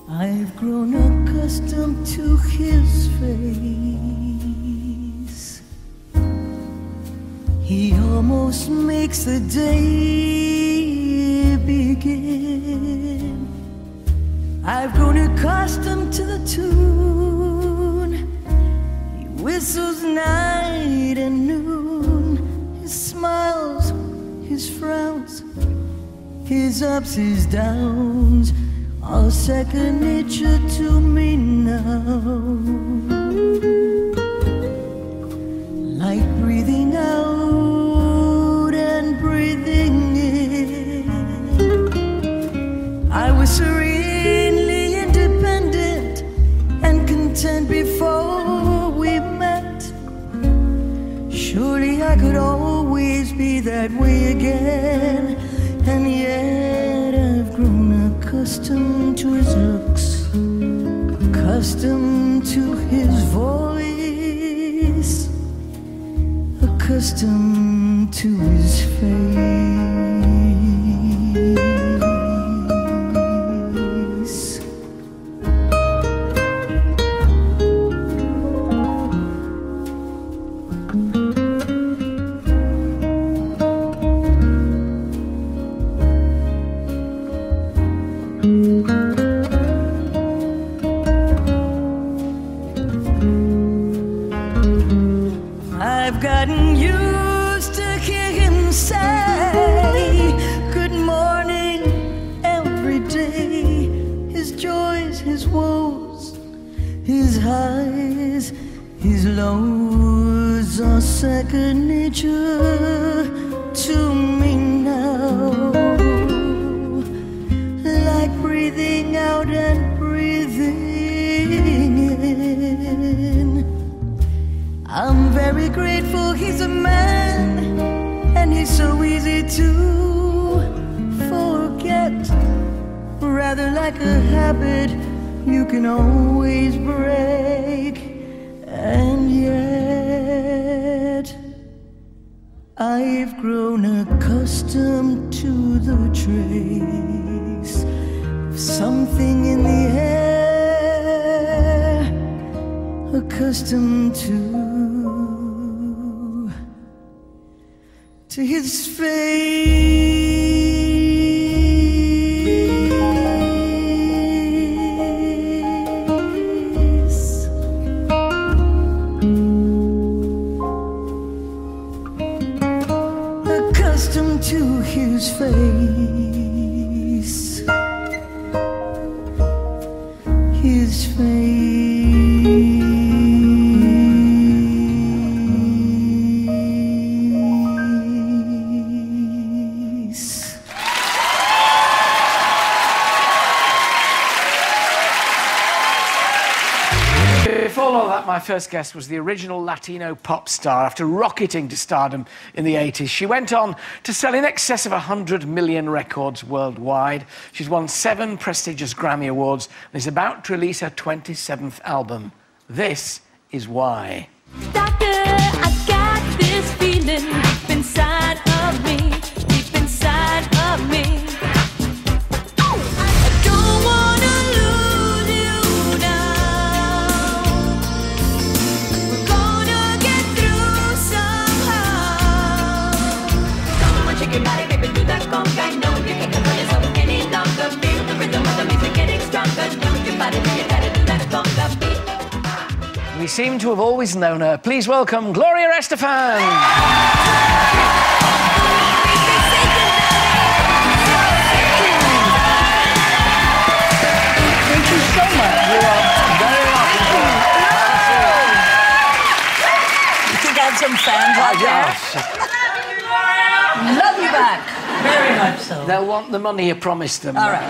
I've grown accustomed to his face. He almost makes the day begin. I've grown accustomed to the tune. He whistles night and noon. His smiles, his frowns, his ups, his downs, all second nature to me now. Like breathing out and breathing in. I was serenely independent and content before we met. Surely I could always be that way again. And yet I've grown accustomed to his looks, accustomed to his voice, accustomed to his face. I've gotten used to hear him say good morning every day. His joys, his woes, his highs, his lows are second nature to me now. Like breathing out and breathing in. I'm very grateful he's a man, and he's so easy to forget. Rather like a habit you can always break. And yet I've grown accustomed to the trace of something in the air, accustomed to his face. Accustomed to his face. His face. Before all that, my first guest was the original Latino pop star. After rocketing to stardom in the 80s, she went on to sell in excess of 100 million records worldwide. She's won 7 prestigious Grammy Awards and is about to release her 27th album. This is why. Doctor, I got this feeling deep inside of me, deep inside of me. We seem to have always known her. Please welcome Gloria Estefan. Thank you so much. You are very welcome. You think I had some fans out there? Love you back. Very much so. They'll want the money you promised them. All right.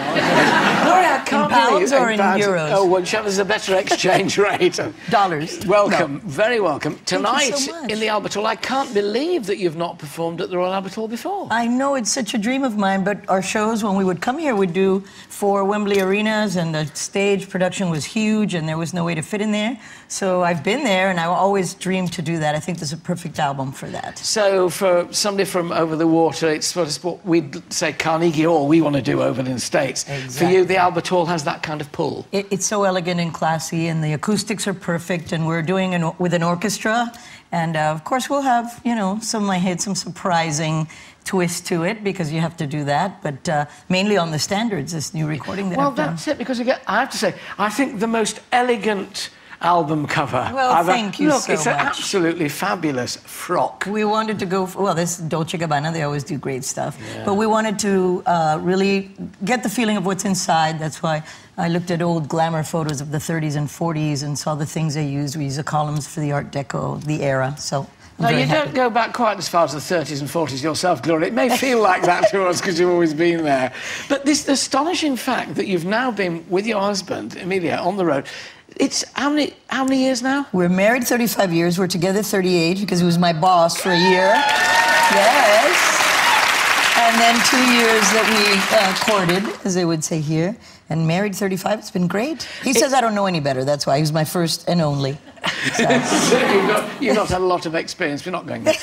Gloria, I can't In pounds believe or in euros? Oh, whichever's a better exchange rate. Dollars. Welcome, No. very welcome. Tonight so much. in the Albert Hall, I can't believe that you've not performed at the Royal Albert Hall before. I know it's such a dream of mine, but our shows, when we would come here, we'd do 4 Wembley arenas, and the stage production was huge, and there was no way to fit in there. So I've been there, and I always dreamed to do that. I think this is a perfect album for that. So for somebody from over the water, it's sort of we'd say, Carnegie Hall, we want to do over in the States. Exactly. For you, the Albert Hall has that kind of pull. It's so elegant and classy, and the acoustics are perfect, and we're doing it with an orchestra. And of course, we'll have, you know, some might hit some surprising twist to it, because you have to do that. But mainly on the standards, this new recording that I've done. Well, that's it, because again, I have to say, I think the most elegant album cover. Well, thank you Look, so it's an much. absolutely fabulous frock. We wanted to go, well, this is Dolce & Gabbana, they always do great stuff. Yeah. But we wanted to really get the feeling of what's inside. That's why I looked at old glamour photos of the 30s and 40s and saw the things they used. We used the columns for the Art Deco, the era, so... Now, you don't go back quite as far as the 30s and 40s yourself, Gloria. It may feel like that to us because you've always been there. But this astonishing fact that you've now been with your husband, Emilia, on the road. It's how many years now? We're married 35 years. We're together 38 because he was my boss for a year. Yes. And then 2 years that we courted, as they would say here. And married 35. It's been great. He says I don't know any better. That's why. He was my first and only. So. You've not had a lot of experience. We're not going there.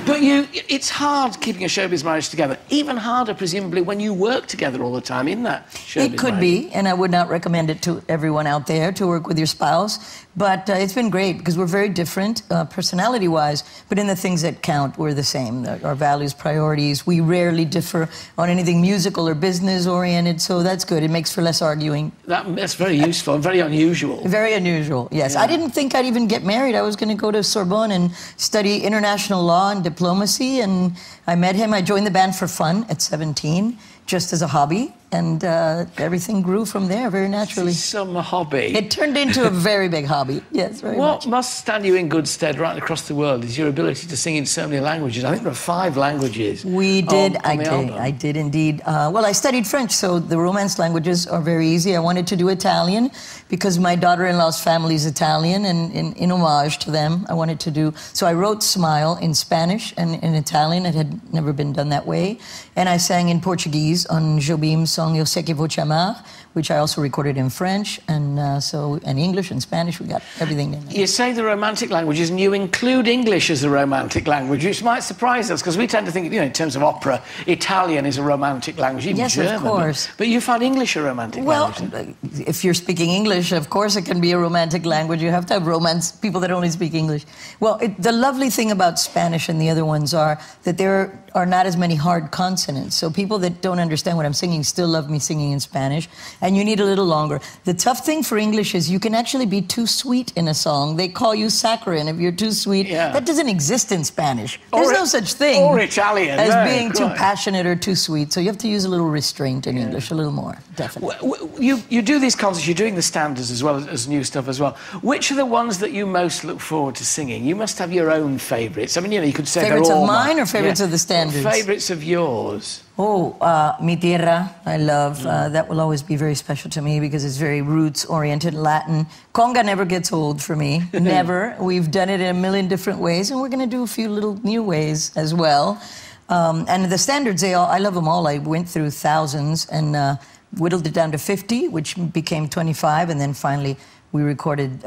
But it's hard keeping a showbiz marriage together. Even harder, presumably, when you work together all the time in that showbiz marriage. It could be, and I would not recommend it to everyone out there to work with your spouse. But it's been great because we're very different personality-wise, but in the things that count, we're the same. Our values, priorities. We rarely differ on anything musical or business-oriented, so that's good. It makes for less arguing. That's very useful and very unusual. Very unusual, yes. Yeah. I didn't think I'd even get married. I was going to go to Sorbonne and study international law and diplomacy, and I met him. I joined the band for fun at 17, just as a hobby. And everything grew from there very naturally. Some hobby. It turned into a very big hobby. Yes, very much. What must stand you in good stead right across the world is your ability to sing in so many languages. I think there are 5 languages. We did. I did indeed. Well, I studied French, so the Romance languages are very easy. I wanted to do Italian because my daughter-in-law's family is Italian, and in homage to them, I wanted to do... So I wrote Smile in Spanish and in Italian. It had never been done that way. And I sang in Portuguese on Jobim's song Eu Sei Que Vou Te Amar, which I also recorded in French, and in English and Spanish. We got everything in there. You say the romantic languages, and you include English as a romantic language, which might surprise us, because we tend to think, you know, in terms of opera, Italian is a romantic language, even yes, German. Of course. But you find English a romantic language? Well, if you're speaking English, of course it can be a romantic language. You have to have romance, people that only speak English. Well, the lovely thing about Spanish and the other ones are that there are not as many hard consonants. So people that don't understand what I'm singing still love me singing in Spanish, and you need a little longer. The tough thing for English is you can actually be too sweet in a song. They call you saccharine if you're too sweet. Yeah. That doesn't exist in Spanish. There's no such thing or Italian, as being too passionate or too sweet. So you have to use a little restraint in English, a little more, definitely. You do these concerts, you're doing the standards as well as new stuff as well. Which are the ones that you most look forward to singing? You must have your own favourites. I mean, you know, you could say favorites they're all of mine or favourites of the standards? Favourites of yours. Oh, Mi Tierra, I love. That will always be very special to me because it's very roots-oriented, Latin. Conga never gets old for me, never. We've done it in a million different ways, and we're going to do a few little new ways as well. And the standards, I love them all. I went through thousands and whittled it down to 50, which became 25, and then finally we recorded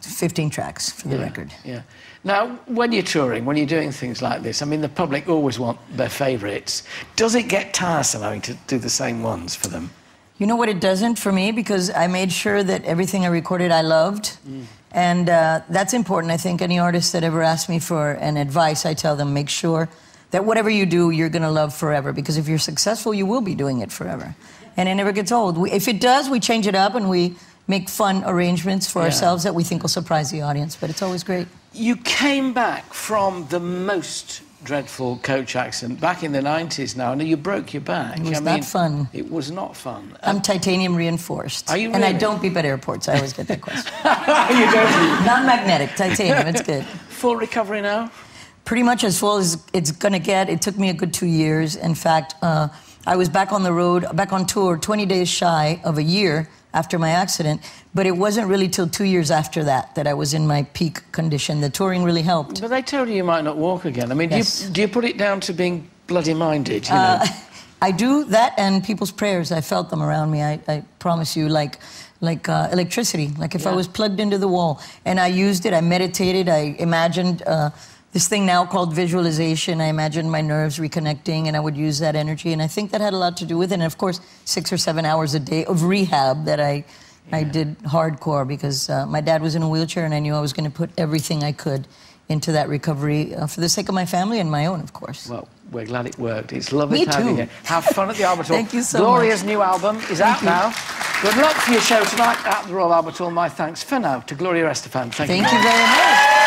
15 tracks for the record. Yeah. Now, when you're touring, when you're doing things like this, I mean, the public always want their favourites. Does it get tiresome having to do the same ones for them? You know what, it doesn't for me, because I made sure that everything I recorded I loved. And that's important. I think any artist that ever asks me for an advice, I tell them, make sure that whatever you do, you're going to love forever. Because if you're successful, you will be doing it forever. And it never gets old. If it does, we change it up and we make fun arrangements for ourselves that we think will surprise the audience. But it's always great. You came back from the most dreadful coach accident back in the 90s now, and you broke your back. It was not fun. It was not fun. I'm titanium reinforced. Are you really? And I don't beep at airports. I always get that question. You don't? Non-magnetic, titanium, it's good. Full recovery now? Pretty much as full as it's going to get. It took me a good 2 years. In fact, I was back on the road, back on tour, 20 days shy of a year after my accident, but it wasn't really till 2 years after that I was in my peak condition. The touring really helped. But they told you might not walk again. I mean, do you put it down to being bloody minded, you know? I do that and people's prayers. I felt them around me, I promise you, like electricity, like if I was plugged into the wall. And I used it, I meditated, I imagined this thing now called visualization. I imagined my nerves reconnecting, and I would use that energy. And I think that had a lot to do with it. And of course, 6 or 7 hours a day of rehab that I did hardcore, because my dad was in a wheelchair, and I knew I was going to put everything I could into that recovery for the sake of my family and my own, of course. Well, we're glad it worked. It's lovely Me to have you too. here. Have fun at the Albert Hall. Thank you so Gloria's much. new album is out now. Good luck for your show tonight at the Royal Albert Hall. My thanks for now to Gloria Estefan. Thank you Thank you very much.